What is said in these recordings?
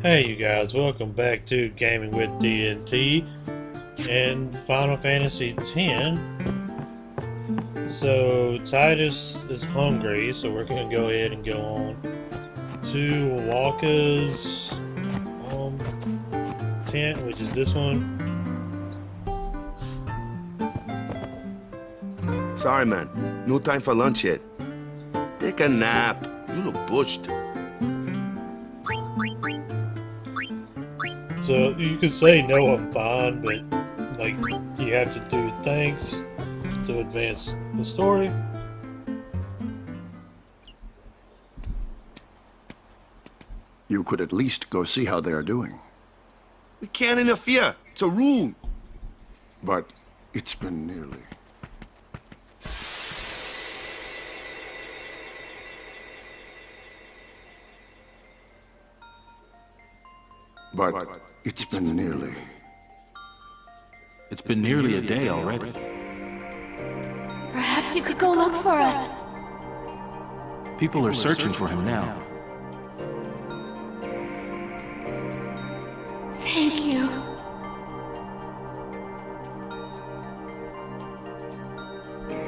Hey you guys, welcome back to Gaming with TNT and Final Fantasy X. So Titus is hungry, so we're gonna go ahead and go on to Walker's tent, which is this one. Sorry man, no time for lunch yet. Take a nap. You look bushed. So you could say no, I'm fine, but like you have to do things to advance the story. You could at least go see how they are doing. We can't interfere. It's a rule. But it's been nearly. But it's been nearly. It's been nearly a day already. Perhaps you could go look for us. People are searching for him now. Thank you.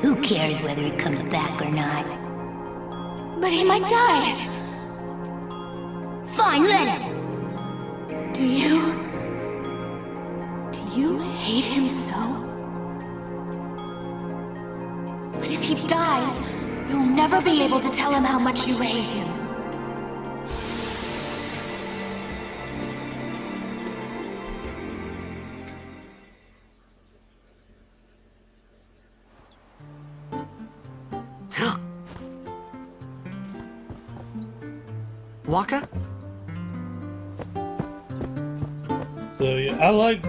Who cares whether he comes back or not? But he might die. Fine, let him. Do you hate him so? But if he dies, you'll never be able to tell him how much you hate him. Waka? So yeah, I like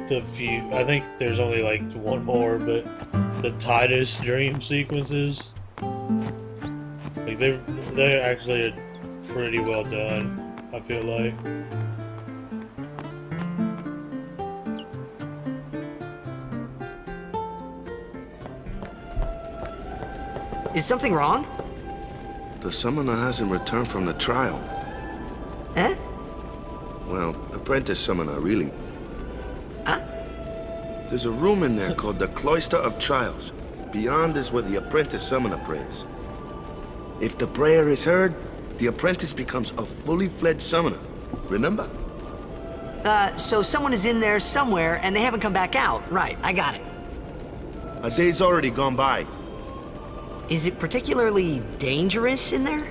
the few. I think there's only like one more, but the Titus dream sequences, like they're actually pretty well done, I feel like. Is something wrong? The summoner hasn't returned from the trial. Eh? Well, apprentice summoner, really. Huh? There's a room in there called the Cloister of Trials. Beyond is where the apprentice summoner prays. If the prayer is heard, the apprentice becomes a fully fledged summoner. Remember? So someone is in there somewhere and they haven't come back out. Right, I got it. A day's already gone by. Is it particularly dangerous in there?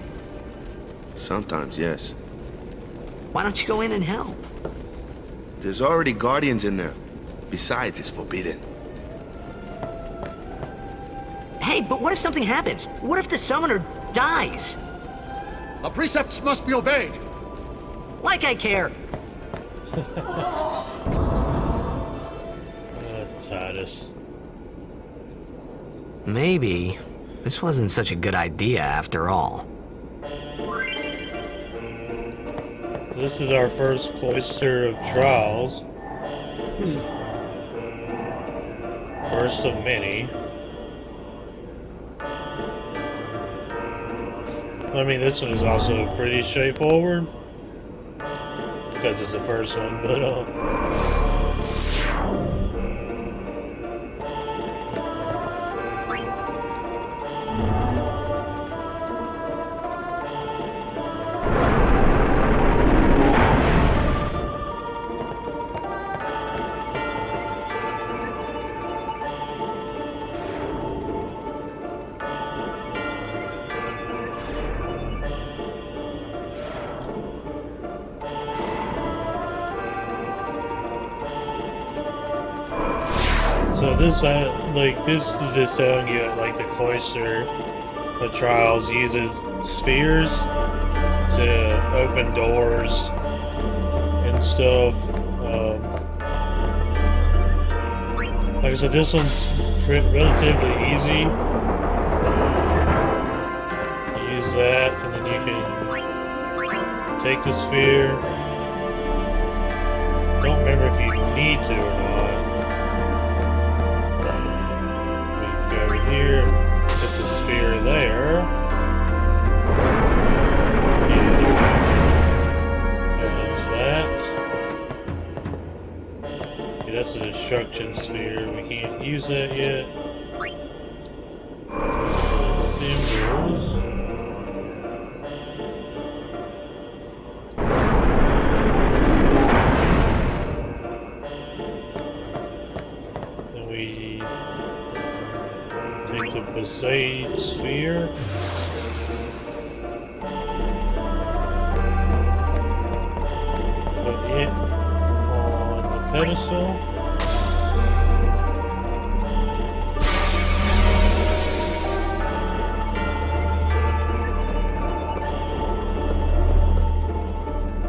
Sometimes, yes. Why don't you go in and help? There's already guardians in there. Besides, it's forbidden. Hey, but what if something happens? What if the summoner dies? Our precepts must be obeyed. Like I care. Titus. Maybe this wasn't such a good idea after all. This is our first Cloister of Trials. First of many. I mean, this one is also pretty straightforward because it's the first one, but so this this is just telling you like the Cloister of Trials uses spheres to open doors and stuff. Like I said, this one's relatively easy. Use that, and then you can take the sphere. Don't remember if you need to or not. Here, put the sphere there. And that's a destruction sphere. We can't use that yet. Symbols. Then we take the Besaid sphere. Put it on the pedestal.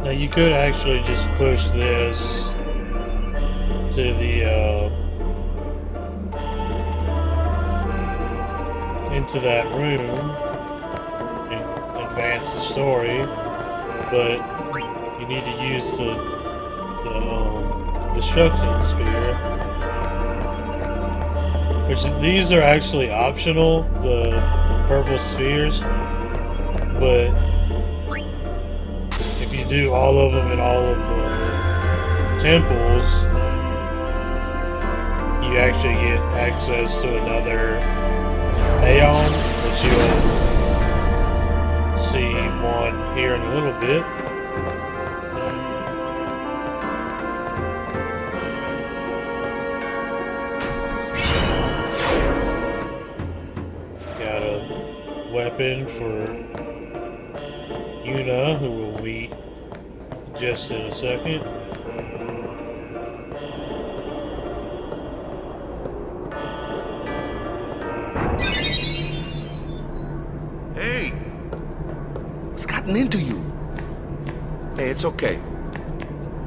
Now you could actually just push this to the into that room and advance the story, but you need to use the destruction sphere, which these are actually optional, the purple spheres, but if you do all of them in all of the temples, you actually get access to another Aeon, which you'll see one here in a little bit. Got a weapon for Yuna, who we'll meet just in a second. Hey! What's gotten into you? Hey, it's okay.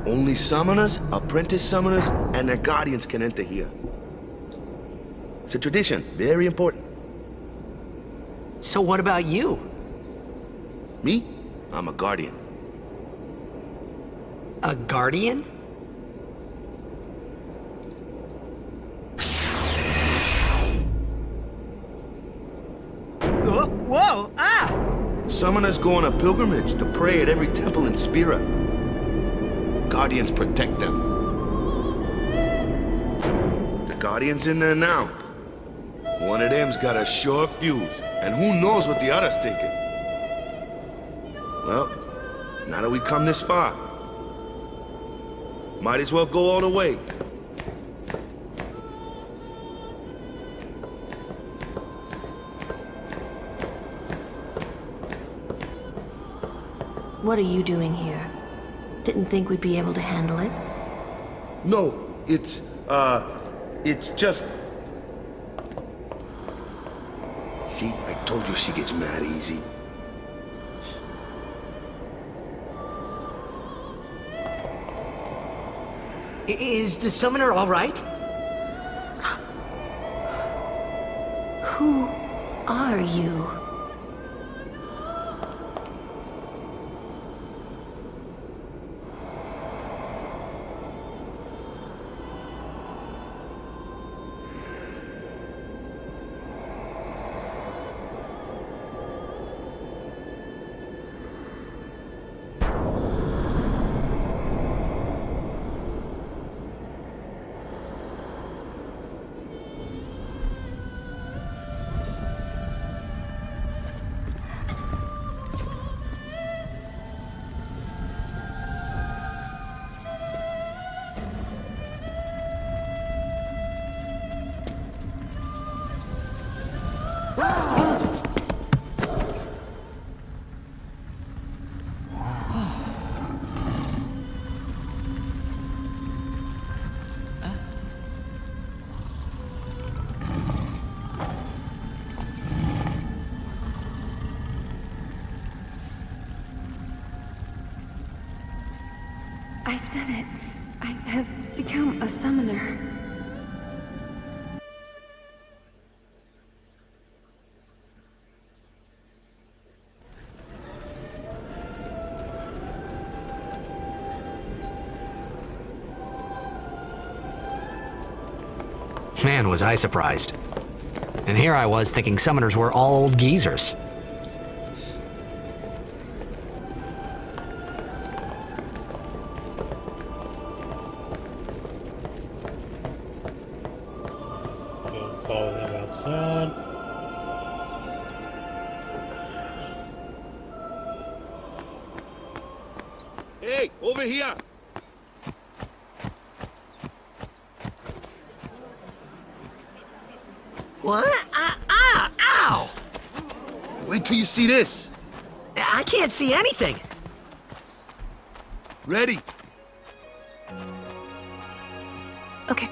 Only summoners, apprentice summoners, and their guardians can enter here. It's a tradition, very important. So what about you? Me? I'm a guardian. A guardian? Whoa! Ah! Summoners go on a pilgrimage to pray at every temple in Spira. Guardians protect them. The Guardian's in there now. One of them's got a sure fuse, and who knows what the other's thinking. Well, now that we come this far, might as well go all the way. What are you doing here? Didn't think we'd be able to handle it? No, it's just... See, I told you she gets mad easy. Is the summoner all right? Who are you? I've done it. I have become a summoner. Man, was I surprised. And here I was thinking summoners were all old geezers. follow them outside. Hey, over here! What? Ow! Wait till you see this. I can't see anything. Ready? Okay.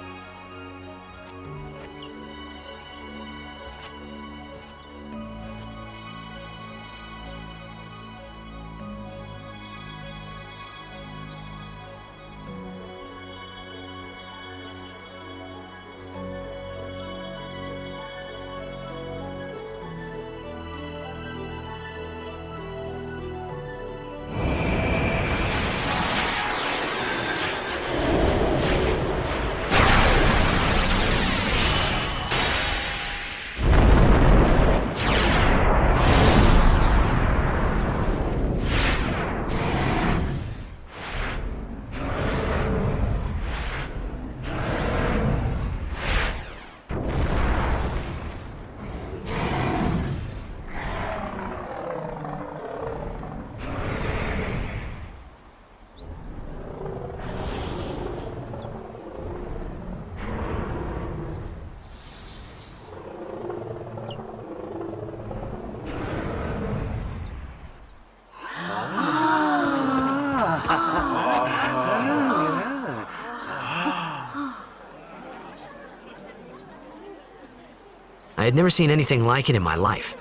I had never seen anything like it in my life.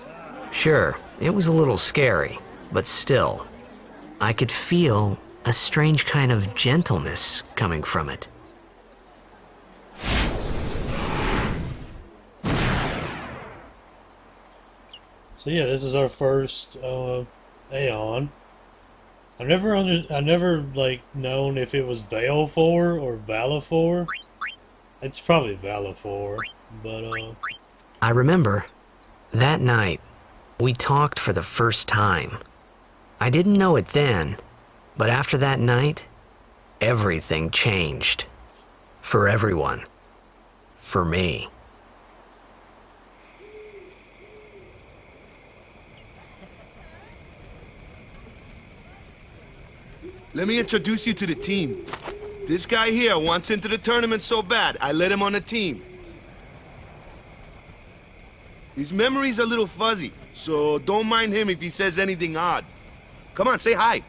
Sure, it was a little scary, but still, I could feel a strange kind of gentleness coming from it. So yeah, this is our first Aeon. I never like known if it was Valefor or Valifor. It's probably Valifor, but I remember that night we talked for the first time. I didn't know it then, but after that night, everything changed. For everyone. For me. Let me introduce you to the team. This guy here wants into the tournament so bad, I let him on the team. His memory's a little fuzzy, so don't mind him if he says anything odd. Come on, say hi.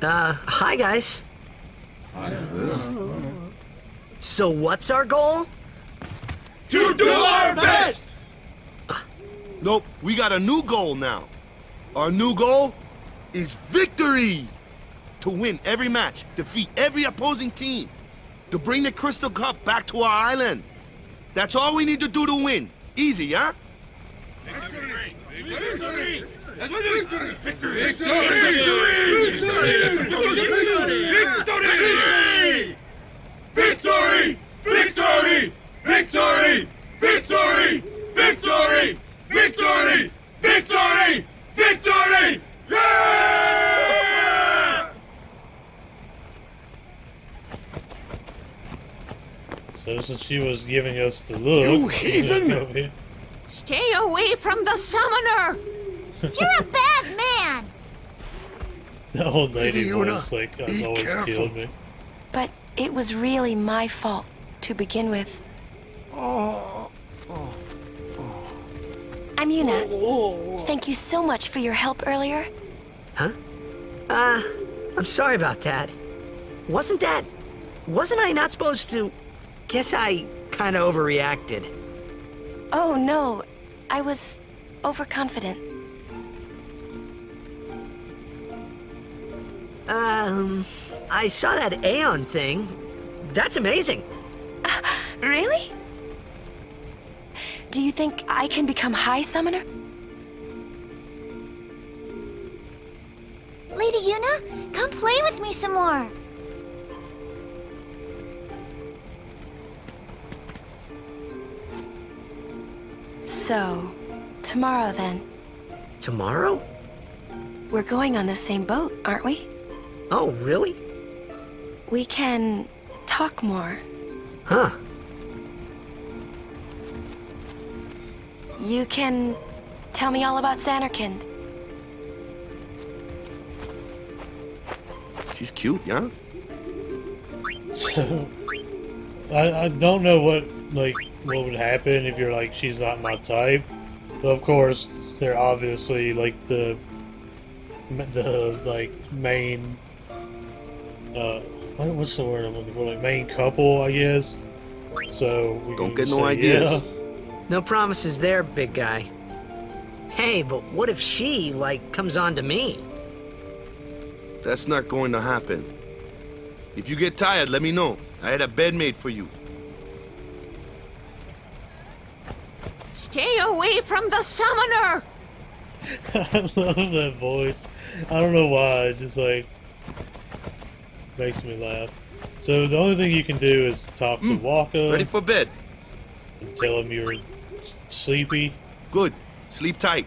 Hi guys. So what's our goal? To do our best! Nope, we got a new goal now. Our new goal is victory! To win every match, defeat every opposing team, to bring the Crystal Cup back to our island. That's all we need to do to win. Easy, huh? Victory! Victory! Victory! Victory! Victory! Victory! Victory! Victory! Victory! Victory! Victory! Victory! Yeah! so since she was giving us the look, You heathen! Stay away from the summoner! You're a bad man! The old lady Yuna, voice like has be always careful. killed me. But it was really my fault to begin with. I'm Yuna. Thank you so much for your help earlier. Huh? I'm sorry about that. Wasn't I not supposed to? Guess I kinda overreacted. Oh no, I was overconfident. I saw that Aeon thing. That's amazing. Really? Do you think I can become High Summoner? Lady Yuna, come play with me some more. So, tomorrow then. Tomorrow? We're going on the same boat, aren't we? Oh, really? We can talk more. Huh. You can tell me all about Xanarkand. She's cute, yeah? So, I don't know what would happen if you're like, she's not my type. But of course, they're obviously like the like main what's the word I'm looking for? Like main couple, I guess. So we Don't can get no say, ideas. yeah. No promises there, big guy. Hey, but what if she, like, comes on to me? That's not going to happen. If you get tired, let me know. I had a bed made for you. Stay away from the summoner! I love that voice. I don't know why, it just like makes me laugh. So the only thing you can do is talk to Waka Ready for bed? and tell him you're sleepy. Good. Sleep tight.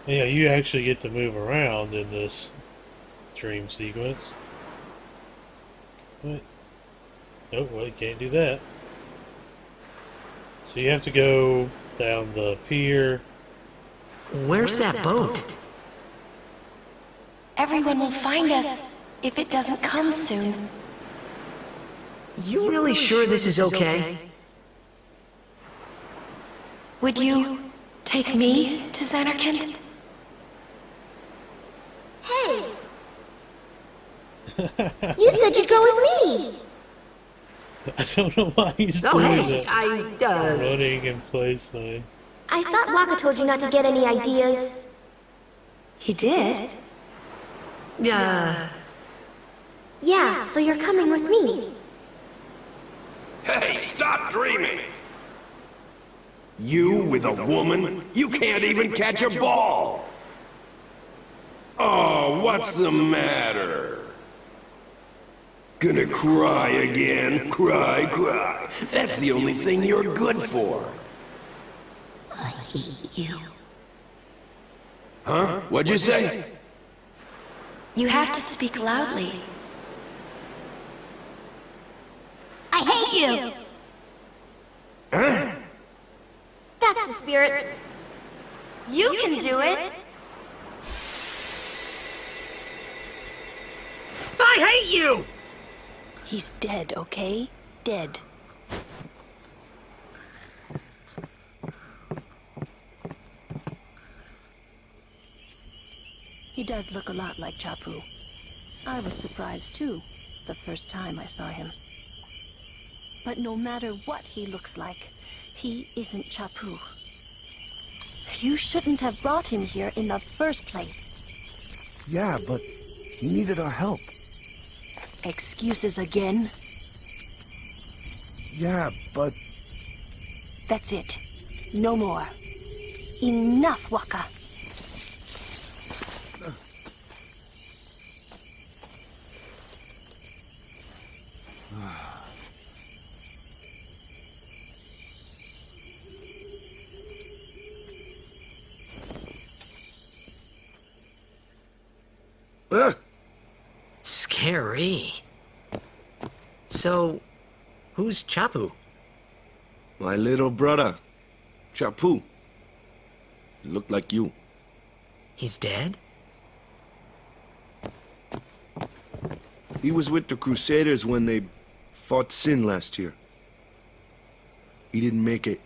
Yeah, you actually get to move around in this dream sequence. Wait. Oh, well, you can't do that. So you have to go down the pier. Where's that boat? Everyone will find us if it doesn't come soon. You really sure this is okay? Would you take me to Xanarkand? Hey! You said you'd go with me! I don't know why he's Oh, doing hey, that running in place thing. I thought Waka told you not to get any ideas. He did? Yeah, so you're coming with me. Hey, stop dreaming! You with a woman? You can't even catch a ball! Oh, what's the matter? Gonna cry again? Cry, cry. That's the only thing you're good for. I hate you. Huh? What'd you say? You have to speak loudly. I hate you! Huh? That's the spirit. You can do it! I hate you! He's dead, okay? Dead. He does look a lot like Chapu. I was surprised too, the first time I saw him. But no matter what he looks like, he isn't Chapu. You shouldn't have brought him here in the first place. Yeah, but he needed our help. Excuses again? Yeah, but... That's it. No more. Enough, Waka. Scary. So, who's Chapu? My little brother, Chapu. He looked like you. He's dead? He was with the Crusaders when they fought Sin last year. He didn't make it.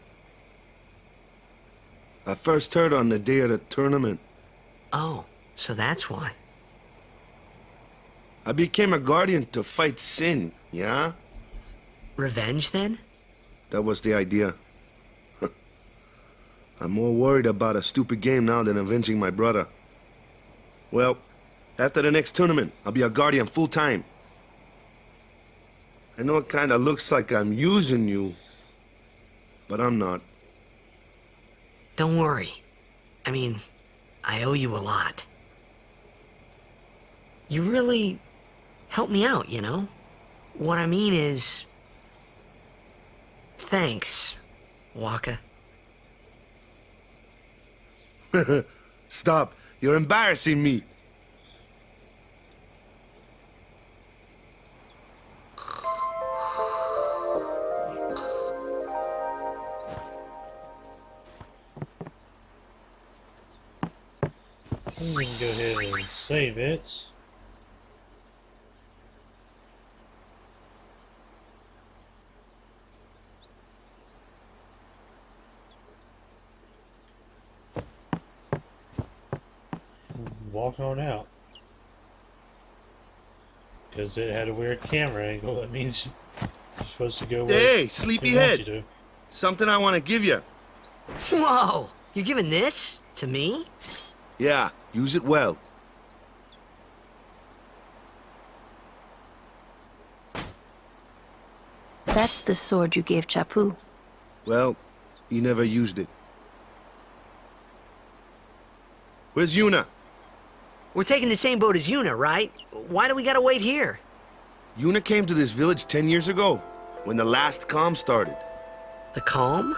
I first heard on the day of the tournament. Oh, so that's why. I became a guardian to fight Sin, yeah? Revenge, then? That was the idea. I'm more worried about a stupid game now than avenging my brother. Well, after the next tournament, I'll be a guardian full-time. I know it kinda looks like I'm using you, but I'm not. Don't worry. I mean, I owe you a lot. You really helped me out, you know? What I mean is... Thanks, Waka. Stop. You're embarrassing me. We can go ahead and save it. Walk on out. Because it had a weird camera angle. That means you're supposed to go where Hey, it wants sleepyhead. you to. Something I want to give you. Whoa! You're giving this to me? Yeah, use it well. That's the sword you gave Chapu. Well, he never used it. Where's Yuna? We're taking the same boat as Yuna, right? Why do we gotta wait here? Yuna came to this village 10 years ago, when the last calm started. The calm?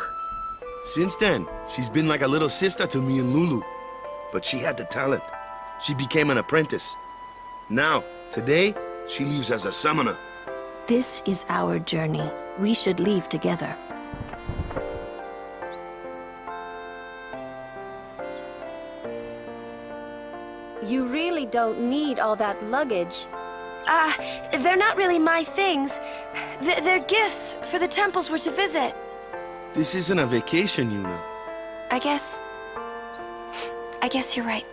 Since then, she's been like a little sister to me and Lulu. But she had the talent. She became an apprentice. Now, today, she leaves as a summoner. This is our journey. We should leave together. You really don't need all that luggage. They're not really my things. They're gifts for the temples we're to visit. This isn't a vacation, Yuna. I guess you're right.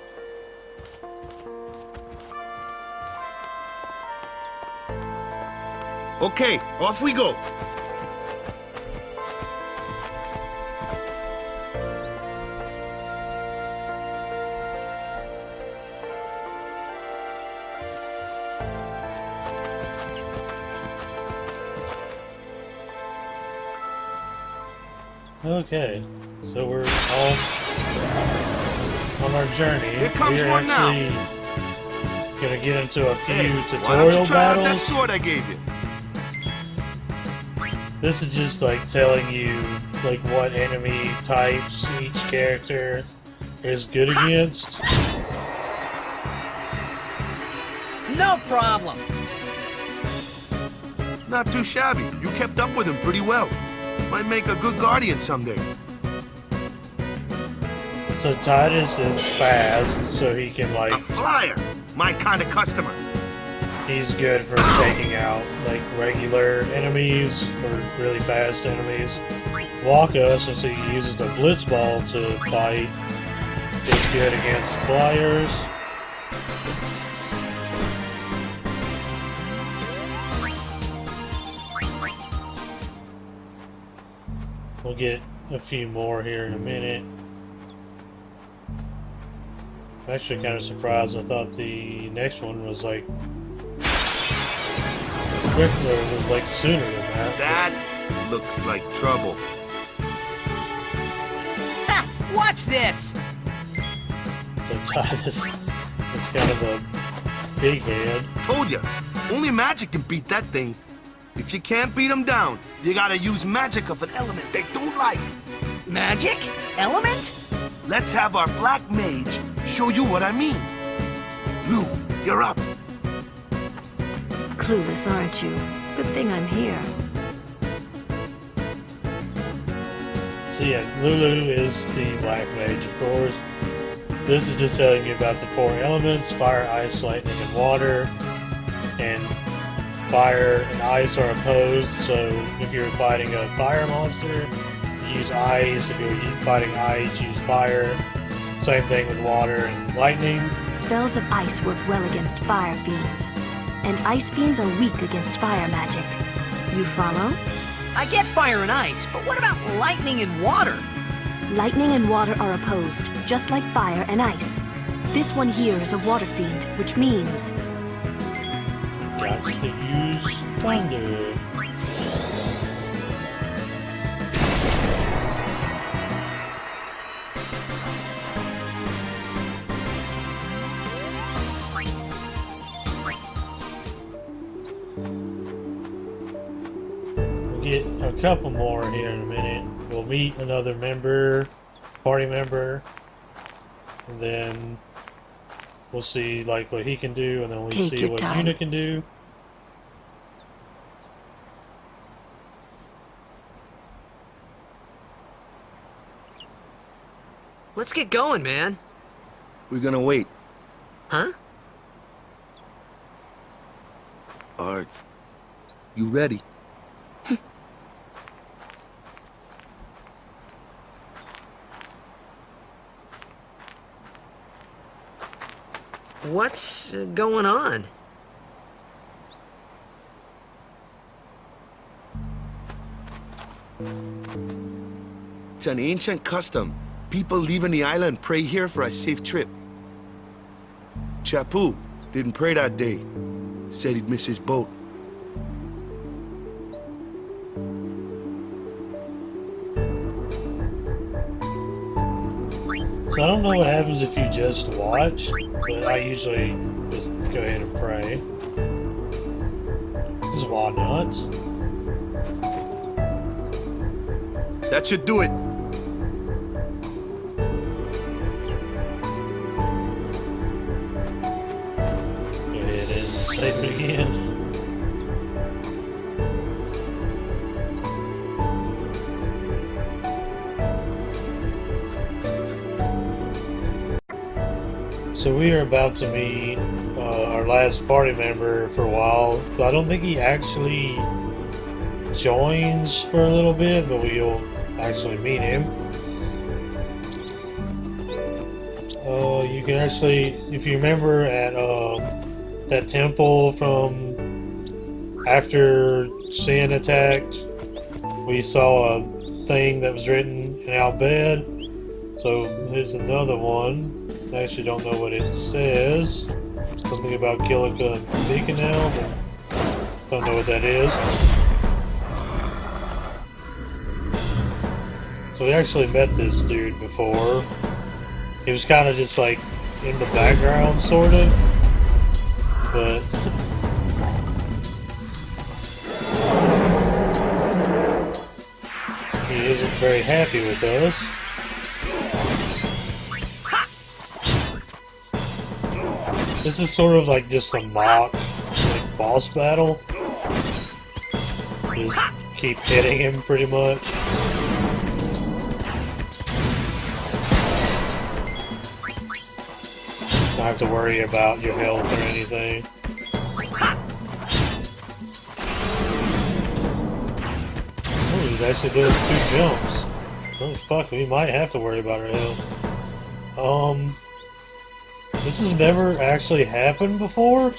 Okay, off we go. Okay, so we're all on our journey. Here comes we're one now. actually gonna get into a few Hey, why don't tutorial you try out that battles. sword I gave you? This is just like telling you like what enemy types each character is good against. No problem. Not too shabby. You kept up with him pretty well. Might make a good guardian someday. So Titus is fast, so he can A like flyer! My kind of customer. he's good for taking out like regular enemies or really fast enemies. Waka, since he uses a blitz ball to fight, is good against flyers. We'll get a few more here in a minute. I'm actually kind of surprised. I thought the next one was like quicker, was like sooner than that. That looks like trouble. Ha! Watch this! So Titus is kind of a big head. Told ya, only magic can beat that thing. If you can't beat them down, you gotta use magic of an element they don't like. Magic? Element? Let's have our black mage show you what I mean. Lou, you're up. Clueless, aren't you? Good thing I'm here. So yeah, Lulu is the black mage, of course. This is just telling you about the four elements: fire, ice, lightning, and water. And fire and ice are opposed, so if you're fighting a fire monster, use ice. If you're fighting ice, use fire. Same thing with water and lightning. Spells of ice work well against fire fiends, and ice fiends are weak against fire magic. You follow? I get fire and ice, but what about lightning and water? Lightning and water are opposed, just like fire and ice. This one here is a water fiend, which means Gots to use thunder. get a couple more here in a minute. We'll meet another member, party member, and then we'll see like what he can do, and then we'll Take see your what time. Yuna can do. Let's get going, man. We're gonna wait. Huh? Are you ready? What's going on? It's an ancient custom. People leaving the island pray here for a safe trip. Chappu didn't pray that day. Said he'd miss his boat. So I don't know what happens if you just watch, but I usually just go ahead and pray. Just why not? That should do it. Go ahead and save it again. So we are about to meet our last party member for a while. So I don't think he actually joins for a little bit, but we'll actually meet him. You can actually, if you remember at that temple from after Sin attacked, we saw a thing that was written in our bed. So here's another one. I actually don't know what it says. Something about Kilika Beaconel, but don't know what that is. So we actually met this dude before. He was kind of just like in the background, sort of. But he isn't very happy with us. This is sort of like just a mock like, boss battle. Just keep hitting him pretty much. Don't have to worry about your health or anything. Oh, he's actually doing 2 jumps. Oh fuck, we might have to worry about our health. This has never actually happened before.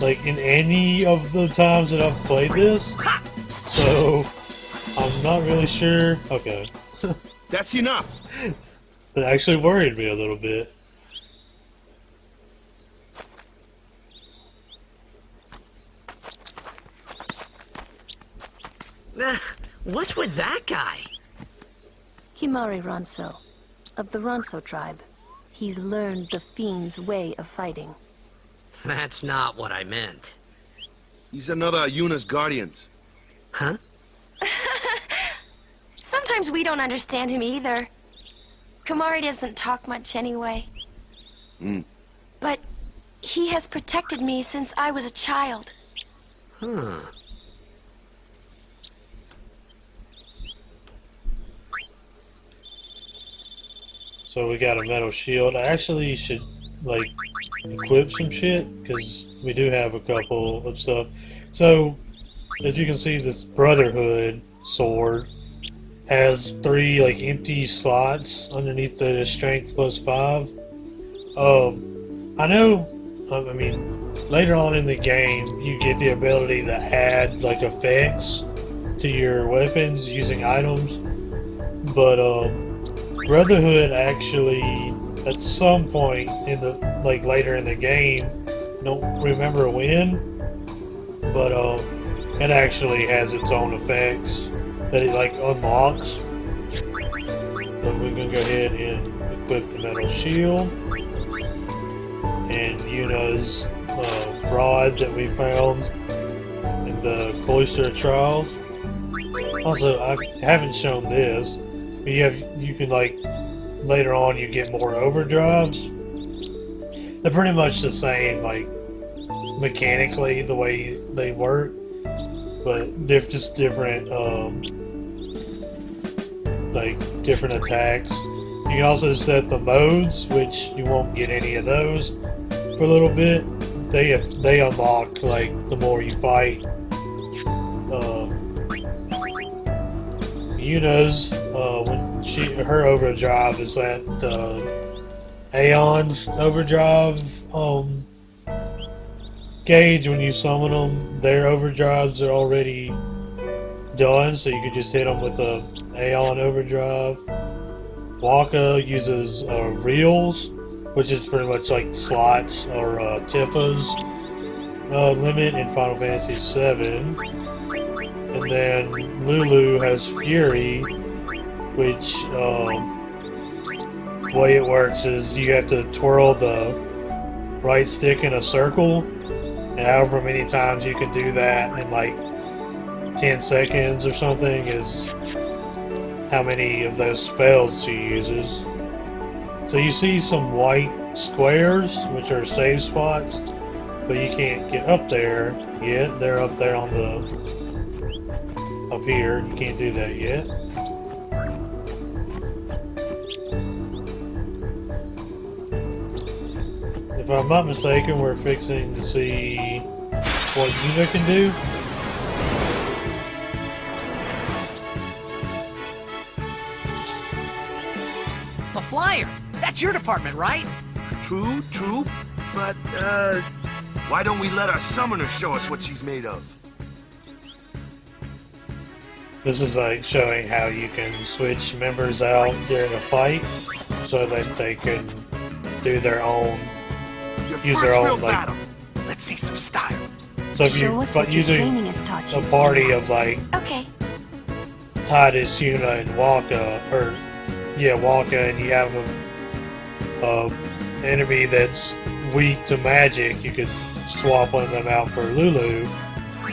Like in any of the times that I've played this. So I'm not really sure. Okay. That's enough. It actually worried me a little bit. What's with that guy? Himari Ronso, of the Ronso tribe. He's learned the Fiend's way of fighting. That's not what I meant. He's another of Yuna's guardians. Huh? Sometimes we don't understand him either. Kamari doesn't talk much anyway. But he has protected me since I was a child. Huh. So we got a metal shield. I actually should like equip some shit because we do have a couple of stuff. So as you can see, this Brotherhood sword has 3 like empty slots underneath the strength +5. I know. I mean, later on in the game, you get the ability to add like effects to your weapons using items, but Brotherhood actually, at some point in the like later in the game, don't remember when, but it actually has its own effects that it like unlocks. But we're gonna go ahead and equip the metal shield and Yuna's rod that we found in the Cloister of Trials. Also, I haven't shown this. But you can like later on you get more overdrives. They're pretty much the same, like mechanically the way they work, but they're just different, like different attacks. You can also set the modes, which you won't get any of those for a little bit. They unlock like the more you fight. Yuna's when her overdrive is at Aeon's overdrive gauge. When you summon them, their overdrives are already done, so you can just hit them with a Aeon overdrive. Waka uses reels, which is pretty much like slots or Tifa's limit in Final Fantasy VII. And then Lulu has Fury, which the way it works is you have to twirl the right stick in a circle, and however many times you can do that in like 10 seconds or something is how many of those spells she uses. So you see some white squares, which are save spots, but you can't get up there yet. They're up there on the up here. You can't do that yet. If I'm not mistaken, we're fixing to see what Yuna can do. A flyer! That's your department, right? True, but, why don't we let our summoner show us what she's made of? This is like showing how you can switch members out during a fight so that they can do their own, use their own like. Battle. Let's see some style. So if Show you're us what your using training has taught you. a party of like Okay. Titus, Yuna, and Waka, Waka, and you have a enemy that's weak to magic, you could swap one of them out for Lulu,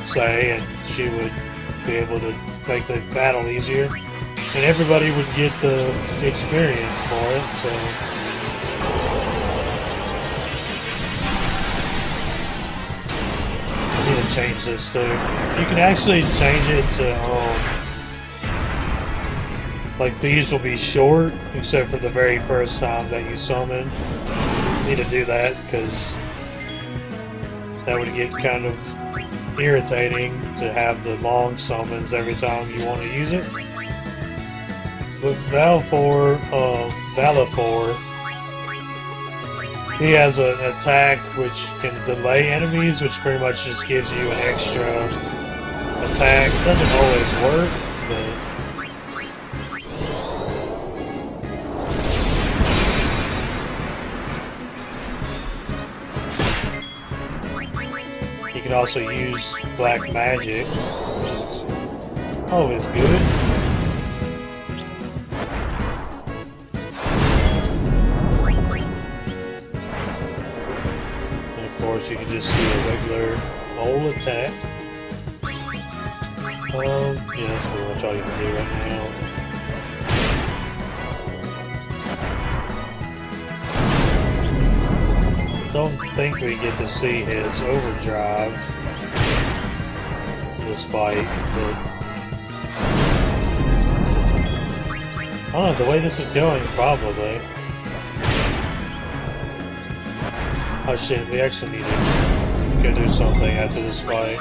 say, and she would be able to make the battle easier, and everybody would get the experience for it. So I need to change this too. You can actually change it to like these will be short except for the very first time that you summon. Need to do that because that would get kind of irritating to have the long summons every time you want to use it. But Valifor, he has an attack which can delay enemies, which pretty much just gives you an extra attack. Doesn't always work, but you can also use black magic, which is always good. And of course you can just do a regular old attack. Yeah, that's pretty much all you can do right now. Don't think we get to see his overdrive in this fight, but I don't know, the way this is going, probably. Oh shit, we actually need to go do something after this fight.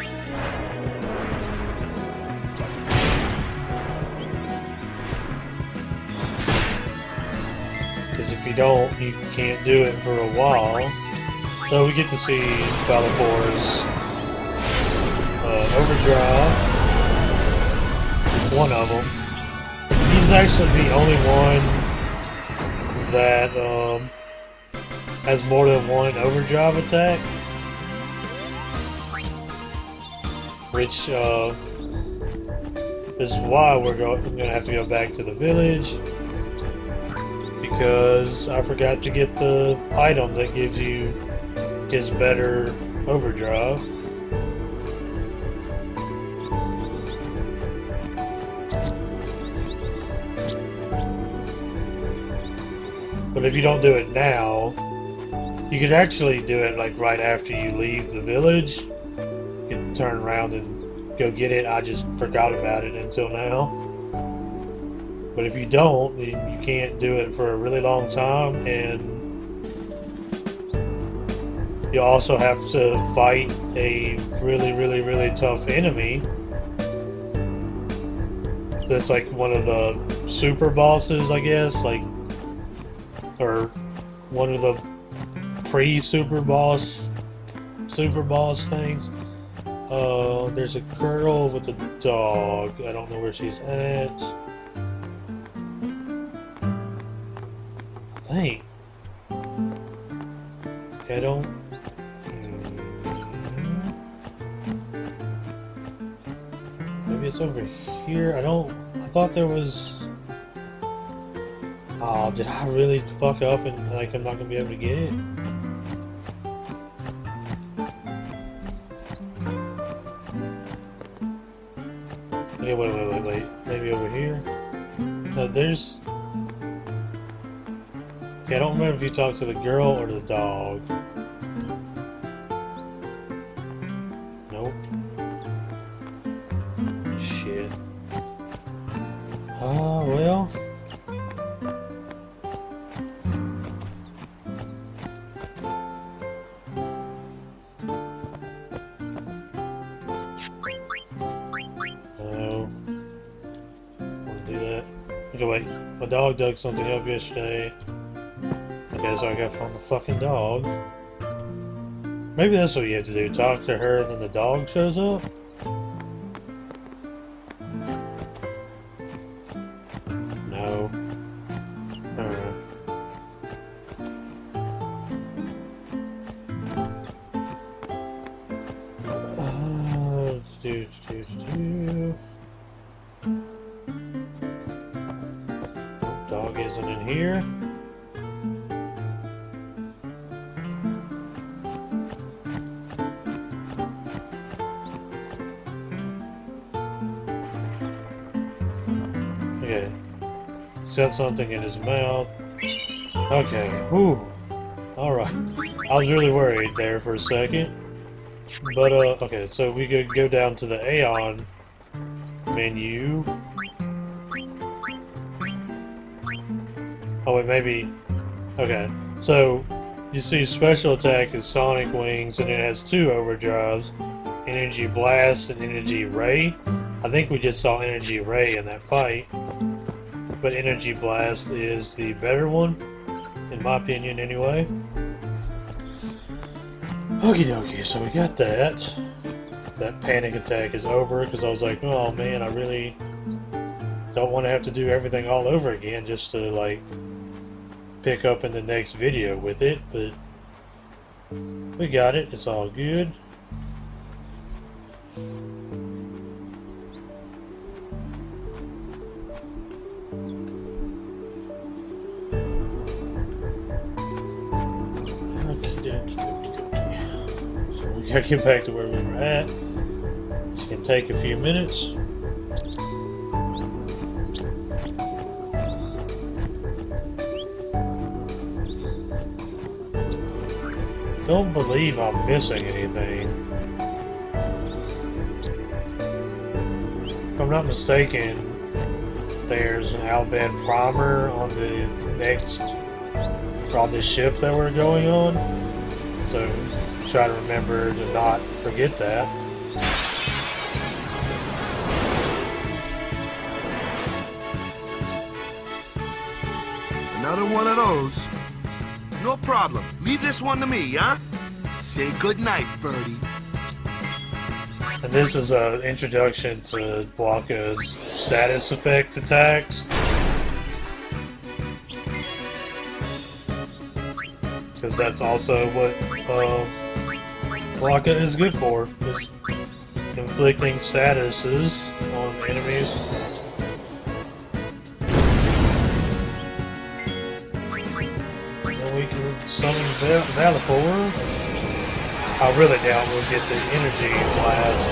Because if you don't, you can't do it for a while. So we get to see Valifor's overdrive. One of them. He's actually the only one that has more than one overdrive attack. Which is why we're going to have to go back to the village. Because I forgot to get the item that gives you his better overdrive. But if you don't do it now, you could actually do it like right after you leave the village. You can turn around and go get it. I just forgot about it until now. But if you don't, then you can't do it for a really long time, and you also have to fight a really tough enemy. That's like one of the super bosses, I guess, like, or one of the pre-super boss things. There's a girl with a dog. I don't know where she's at. I think. I don't. Maybe it's over here. I thought there was. Oh, did I really fuck up and like I'm not gonna be able to get it? Okay, wait. Maybe over here? No, there's... Okay, I don't remember if you talked to the girl or the dog. Nope. Shit. Well... Okay, wait. My dog dug something up yesterday. Okay, so I gotta find the fucking dog. Maybe that's what you have to do. Talk to her, and then the dog shows up? No. Dog isn't in here. Okay. Said something in his mouth. Okay. Whew. Alright. I was really worried there for a second. But, okay, so we could go down to the Aeon menu. Oh, wait, maybe... Okay, so you see special attack is Sonic Wings, and it has two overdrives. Energy Blast and Energy Ray. I think we just saw Energy Ray in that fight. But Energy Blast is the better one, in my opinion anyway. Okie dokie, so we got that. That panic attack is over, because I was like, oh man, I really don't want to have to do everything all over again just to, like, pick up in the next video with it, but we got it, it's all good. Gotta get back to where we were at. It's gonna take a few minutes. Don't believe I'm missing anything. If I'm not mistaken, there's an Albed Primer on the next, probably ship that we're going on. So try to remember to not forget that. Another one of those. No problem. Leave this one to me, huh? Say goodnight, birdie. And this is an introduction to Blanca's status effect attacks. Because that's also what Blanca is good for, is inflicting statuses on enemies. And we can summon Valipore. I really doubt we'll get the energy blast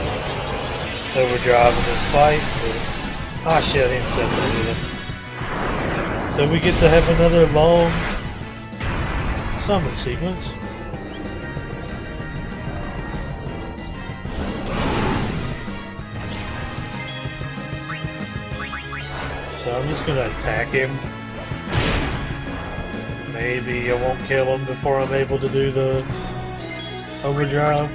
overdrive in this fight, but I shit him separately. So we get to have another long summon sequence. So I'm just gonna attack him. Maybe I won't kill him before I'm able to do the overdrive.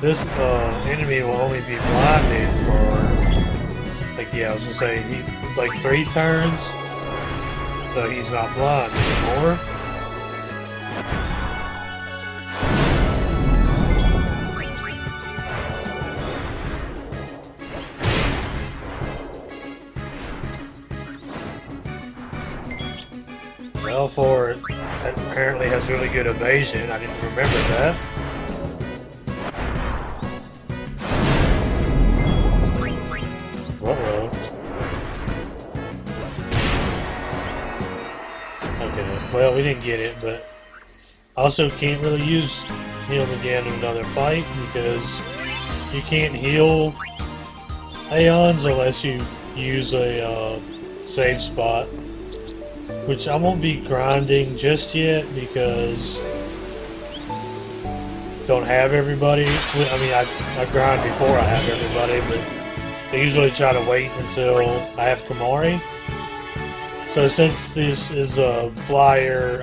This enemy will only be blinded for, like, yeah, I was gonna say, like 3 turns, so he's not blind anymore. Belfour apparently has really good evasion. I didn't remember that. Uh-oh. Okay, well, we didn't get it, but also can't really use him again in another fight because you can't heal Aeons unless you use a save spot, which I won't be grinding just yet because don't have everybody. I mean, I grind before I have everybody, but I usually try to wait until I have Kamari. So since this is a flyer,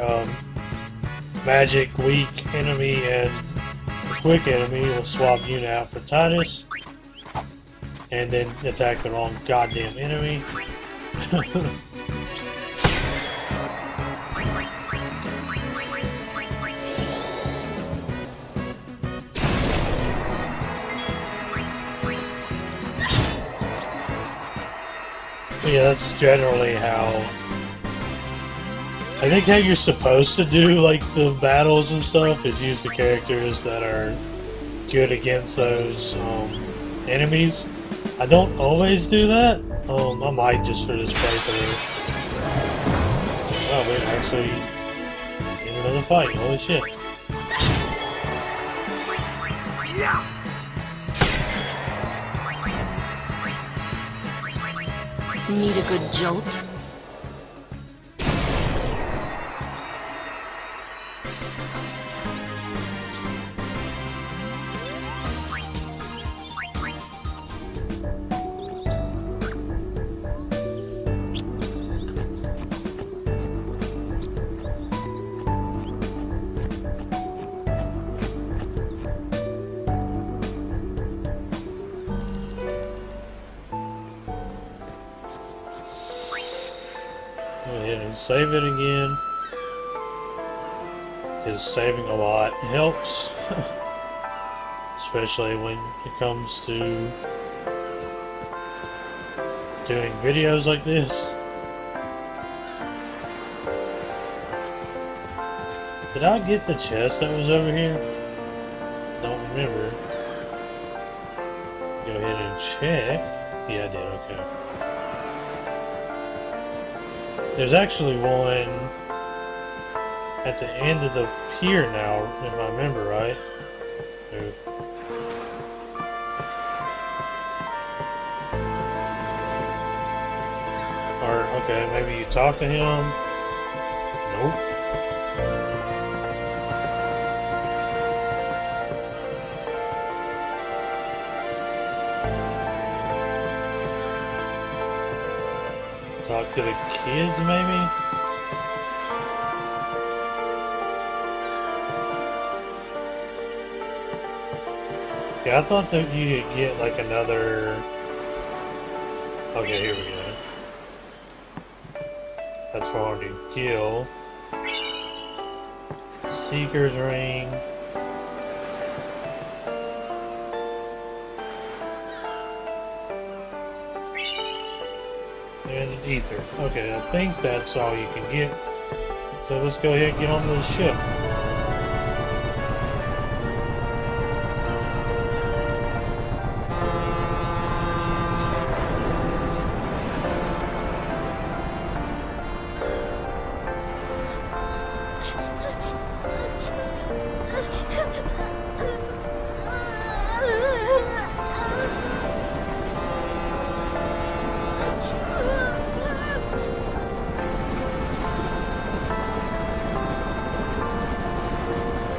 magic weak enemy and quick enemy, we'll swap Yuna out for Titus. And then attack the wrong goddamn enemy. Yeah, that's generally how... I think how you're supposed to do, like, the battles and stuff is use the characters that are good against those enemies. I don't always do that. I might just for this playthrough. Oh, we're actually in another fight. Holy shit. Yeah. Need a good jolt? Go ahead and save it again. Because saving a lot helps. Especially when it comes to doing videos like this. Did I get the chest that was over here? Don't remember. Go ahead and check. Yeah, I did, okay. There's actually one at the end of the pier now, if I remember right. Or, okay, maybe you talk to him. Nope. Talk to the kids, maybe? Yeah, I thought that you could get like another... Okay, here we go. That's for hard to kill. Seeker's Ring. And an ether. Okay, I think that's all you can get. So let's go ahead and get on the ship.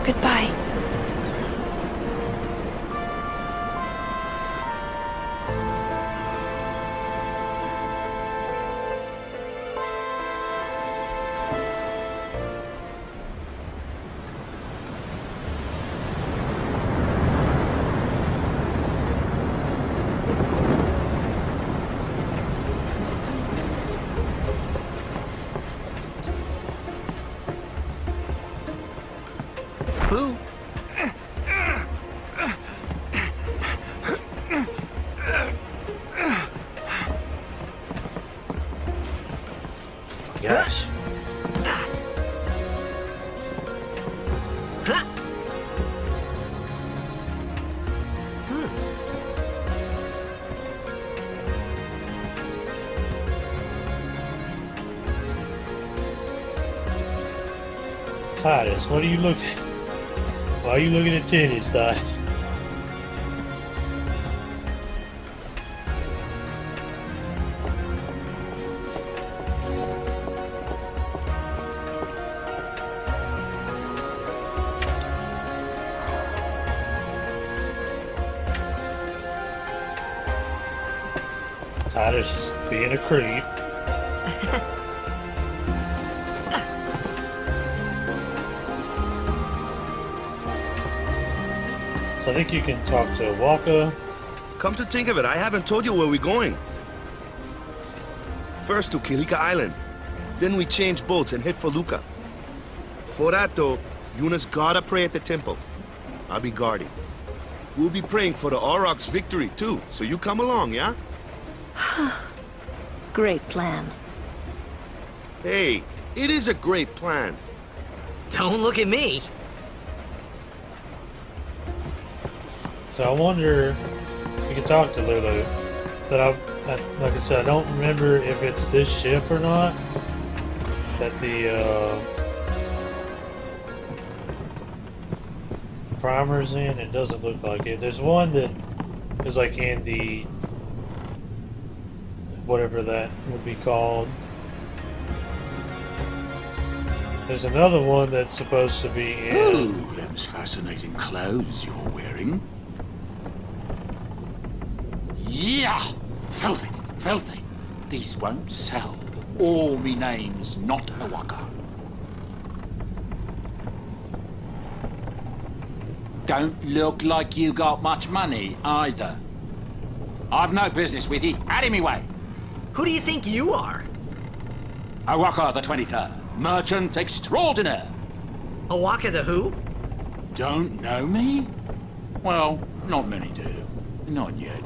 Goodbye. Boo! Gosh. Titus, what are you looking? Why are you looking at titties, Titus? Titus is being a creep. So I think you can talk to Waka. Come to think of it, I haven't told you where we're going. First to Kilika Island. Then we change boats and head for Luca. For that though, Yuna's gotta pray at the temple. I'll be guarding. We'll be praying for the Aurochs' victory too, so you come along, yeah? Great plan. Hey, it is a great plan. Don't look at me. So I wonder, you can talk to Lulu, but like I said, I don't remember if it's this ship or not that the primer's in. It doesn't look like it. There's one that is like in the, whatever that would be called. There's another one that's supposed to be in. Oh, them's fascinating clothes you're wearing. Yeah! Filthy, filthy. These won't sell. All me name's not a Waka. Don't look like you got much money, either. I've no business with you. Out of me way. Who do you think you are? Awaka the 23rd, merchant extraordinaire. Awaka the who? Don't know me? Well, not many do. Not yet.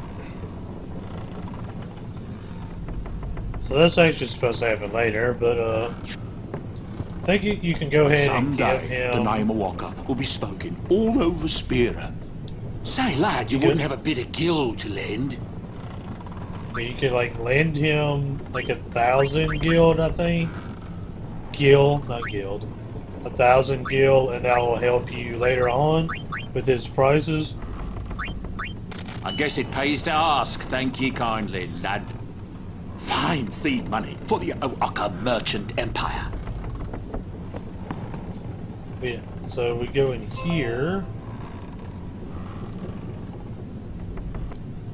So that's actually supposed to happen later, but I think you can go ahead and give Someday, him. the name of Waka will be spoken all over Spira. Say, lad, you wouldn't have a bit of gil to lend? You could like lend him like 1,000 guild, I think. Gil, not guild. 1,000 gil, and that will help you later on with his prices. I guess it pays to ask, thank ye kindly, lad. Fine seed money for the Oaka merchant empire. Yeah, so we go in here.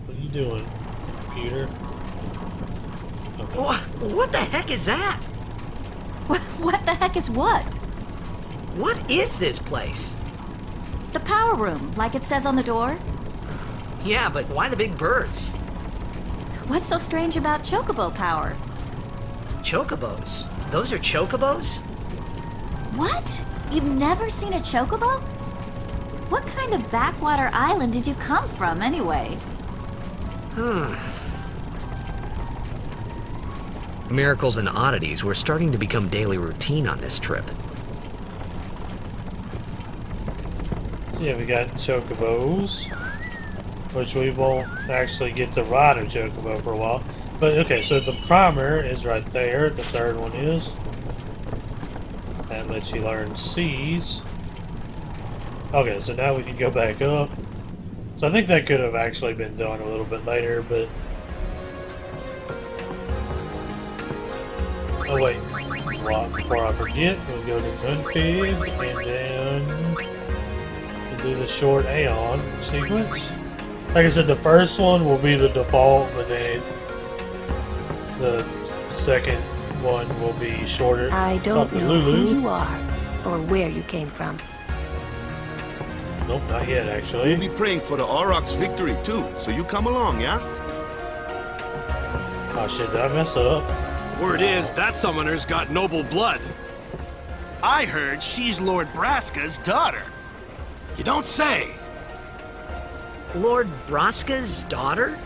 What are you doing, computer? Okay. What the heck is that? What the heck is what? What is this place? The power room, like it says on the door? Yeah, but why the big birds? What's so strange about chocobo power? Chocobos? Those are chocobos? What? You've never seen a chocobo? What kind of backwater island did you come from, anyway? Miracles and oddities were starting to become daily routine on this trip. So yeah, we got chocobos, which we won't actually get to ride a chocobo for a while. But okay, so the primer is right there. The third one is. That lets you learn C's. Okay, so now we can go back up. So I think that could have actually been done a little bit later, but... Oh wait, before I forget, we'll go to Gunpig, and then do the short Aeon sequence. Like I said, the first one will be the default, but then the second one will be shorter. I don't know Lulu. who you are or where you came from. Nope, not yet, actually. We'll be praying for the Aurochs' victory, too, so you come along, yeah? Oh shit, did I mess up? Word is, that summoner's got noble blood. I heard she's Lord Braska's daughter. You don't say. Lord Braska's daughter?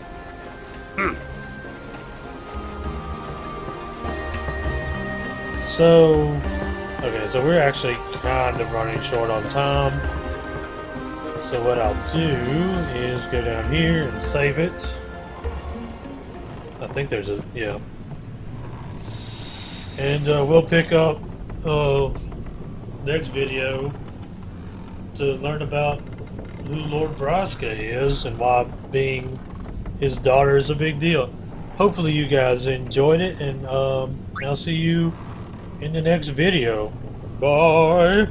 So, okay, so we're actually kind of running short on time. So what I'll do is go down here and save it. I think there's a, yeah. And we'll pick up next video to learn about who Lord Braska is and why being his daughter is a big deal. Hopefully you guys enjoyed it, and I'll see you in the next video. Bye!